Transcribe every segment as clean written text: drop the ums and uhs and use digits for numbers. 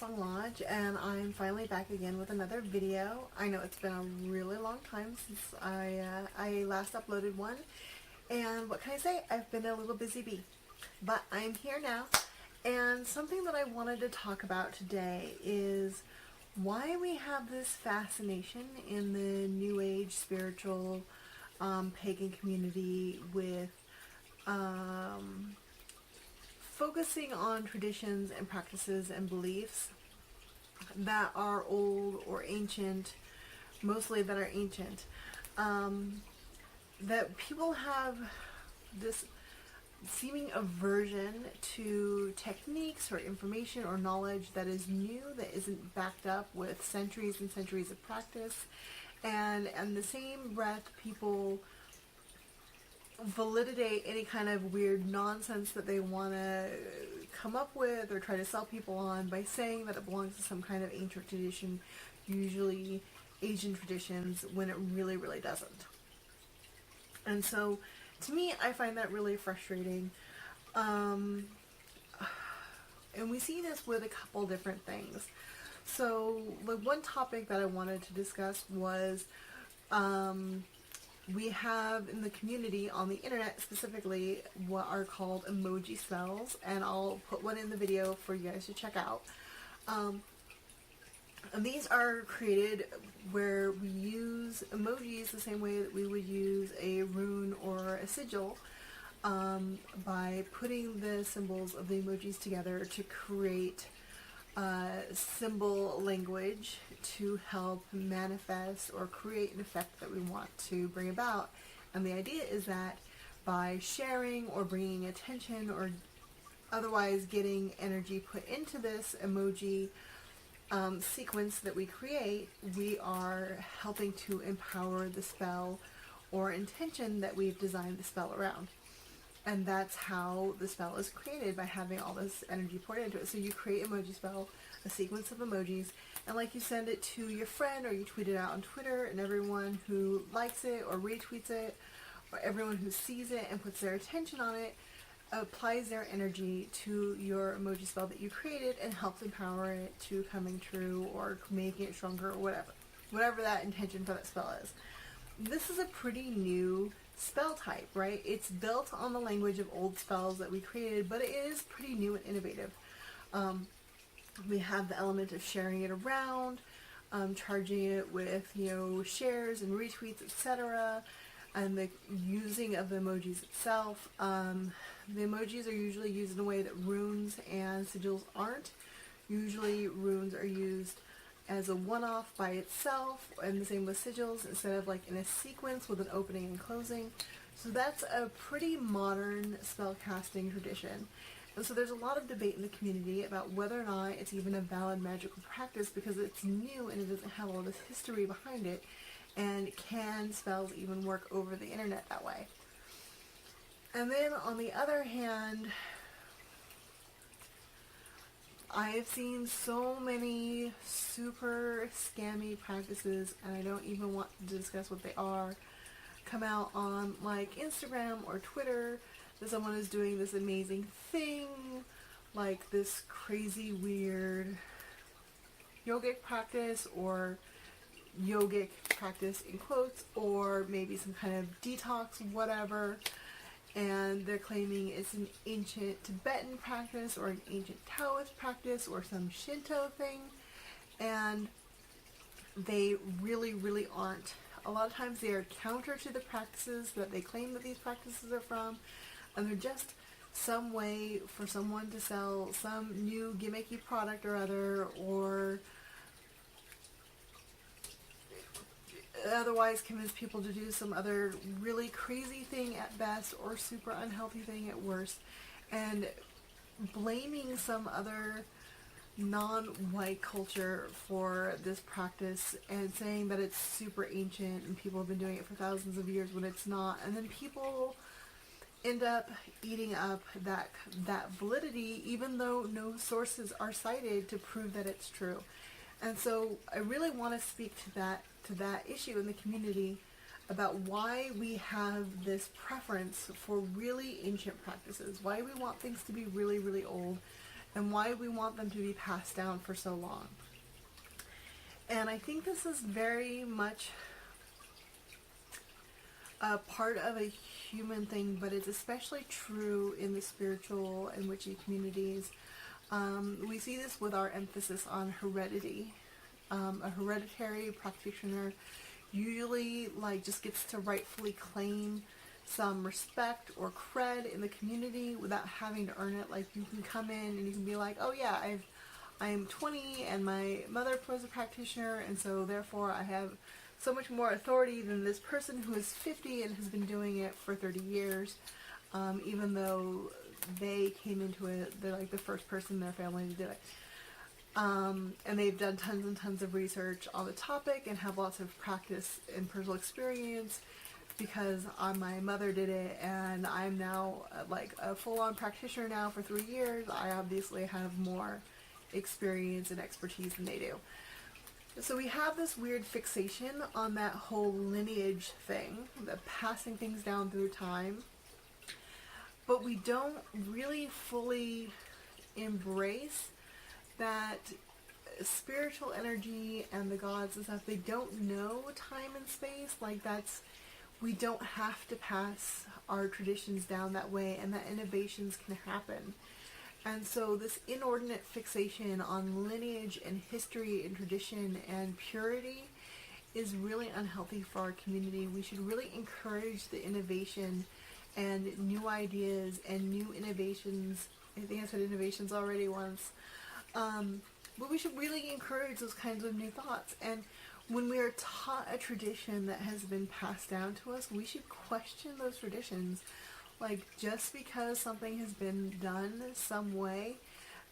CrowSong Lodge, and I'm finally back again with another video. I know it's been a really long time since I last uploaded one, and what can I say? I've been a little busy bee, but I'm here now. And something that I wanted to talk about today is why we have this fascination in the New Age spiritual pagan community with focusing on traditions and practices and beliefs that are old or ancient, mostly that are ancient, that people have this seeming aversion to techniques or information or knowledge that is new, that isn't backed up with centuries and centuries of practice, and in the same breath people validate any kind of weird nonsense that they want to come up with or try to sell people on by saying that it belongs to some kind of ancient tradition, usually Asian traditions, when it really, really doesn't. And so, to me, I find that really frustrating. And we see this with a couple different things. So, the one topic that I wanted to discuss was we have in the community, on the internet specifically, what are called emoji spells, and I'll put one in the video for you guys to check out. And these are created where we use emojis the same way that we would use a rune or a sigil, by putting the symbols of the emojis together to create symbol language to help manifest or create an effect that we want to bring about. And the idea is that by sharing or bringing attention or otherwise getting energy put into this emoji sequence that we create, we are helping to empower the spell or intention that we've designed the spell around. And that's how the spell is created, by having all this energy poured into it. So you create emoji spell, a sequence of emojis, and like you send it to your friend or you tweet it out on Twitter, and everyone who likes it or retweets it, or everyone who sees it and puts their attention on it, applies their energy to your emoji spell that you created and helps empower it to coming true or making it stronger or whatever that intention for that spell is. This is a pretty new spell type, right? It's built on the language of old spells that we created, but it is pretty new and innovative. We have the element of sharing it around, charging it with, shares and retweets, etc., and the using of the emojis itself. The emojis are usually used in a way that runes and sigils aren't. Usually runes are used as a one-off by itself, and the same with sigils, instead of like in a sequence with an opening and closing. So that's a pretty modern spell casting tradition. And so there's a lot of debate in the community about whether or not it's even a valid magical practice, because it's new and it doesn't have all this history behind it. And can spells even work over the internet that way? And then on the other hand, I have seen so many super scammy practices, and I don't even want to discuss what they are, come out on like Instagram or Twitter, that someone is doing this amazing thing, like this crazy weird yogic practice, or yogic practice in quotes, or maybe some kind of detox, whatever, and they're claiming it's an ancient Tibetan practice or an ancient Taoist practice or some Shinto thing, and they really, really aren't. A lot of times they are counter to the practices that they claim that these practices are from, and they're just some way for someone to sell some new gimmicky product or other, or otherwise convince people to do some other really crazy thing at best, or super unhealthy thing at worst, and blaming some other non-white culture for this practice and saying that it's super ancient and people have been doing it for thousands of years when it's not. And then people end up eating up that validity, even though no sources are cited to prove that it's true. And so I really want to speak to that issue in the community, about why we have this preference for really ancient practices, why we want things to be really, really old, and why we want them to be passed down for so long. And I think this is very much a part of a human thing, but it's especially true in the spiritual and witchy communities. We see this with our emphasis on heredity. A hereditary practitioner usually just gets to rightfully claim some respect or cred in the community without having to earn it. Like, you can come in and you can be like, oh yeah, I am 20 and my mother was a practitioner, and so therefore I have so much more authority than this person who is 50 and has been doing it for 30 years, even though they came into it, they're like the first person in their family to do it. And they've done tons and tons of research on the topic and have lots of practice and personal experience because my mother did it, and I'm now like a full-on practitioner now for 3 years. I obviously have more experience and expertise than they do. So we have this weird fixation on that whole lineage thing, the passing things down through time, but we don't really fully embrace that spiritual energy and the gods and stuff, they don't know time and space. Like, we don't have to pass our traditions down that way, and that innovations can happen. And so this inordinate fixation on lineage and history and tradition and purity is really unhealthy for our community. We should really encourage the innovation and new ideas and new innovations. I think I said innovations already once. But we should really encourage those kinds of new thoughts. And when we are taught a tradition that has been passed down to us, we should question those traditions. Like, just because something has been done some way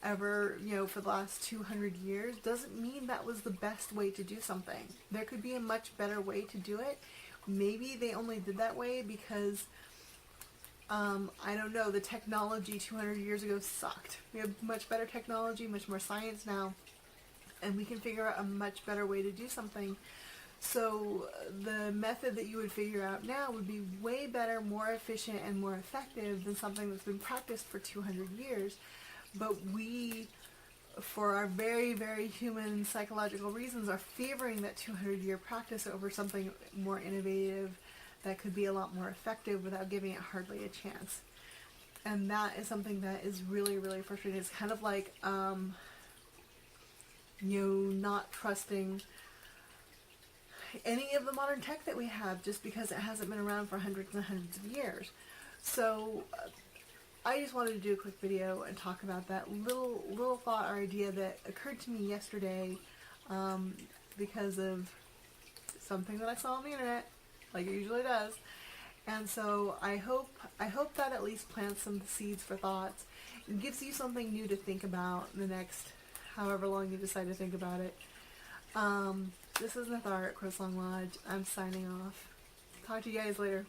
ever, for the last 200 years, doesn't mean that was the best way to do something. There could be a much better way to do it. Maybe they only did that way because, I don't know, the technology 200 years ago sucked. We have much better technology, much more science now, and we can figure out a much better way to do something. So the method that you would figure out now would be way better, more efficient, and more effective than something that's been practiced for 200 years. But we, for our very, very human psychological reasons, are favoring that 200-year practice over something more innovative that could be a lot more effective without giving it hardly a chance. And that is something that is really, really frustrating. It's kind of like, not trusting any of the modern tech that we have just because it hasn't been around for hundreds and hundreds of years. So I just wanted to do a quick video and talk about that little thought or idea that occurred to me yesterday because of something that I saw on the internet, like it usually does. And so I hope that at least plants some seeds for thoughts and gives you something new to think about the next however long you decide to think about it. This is Nathar at CrowSong Lodge. I'm signing off. Talk to you guys later.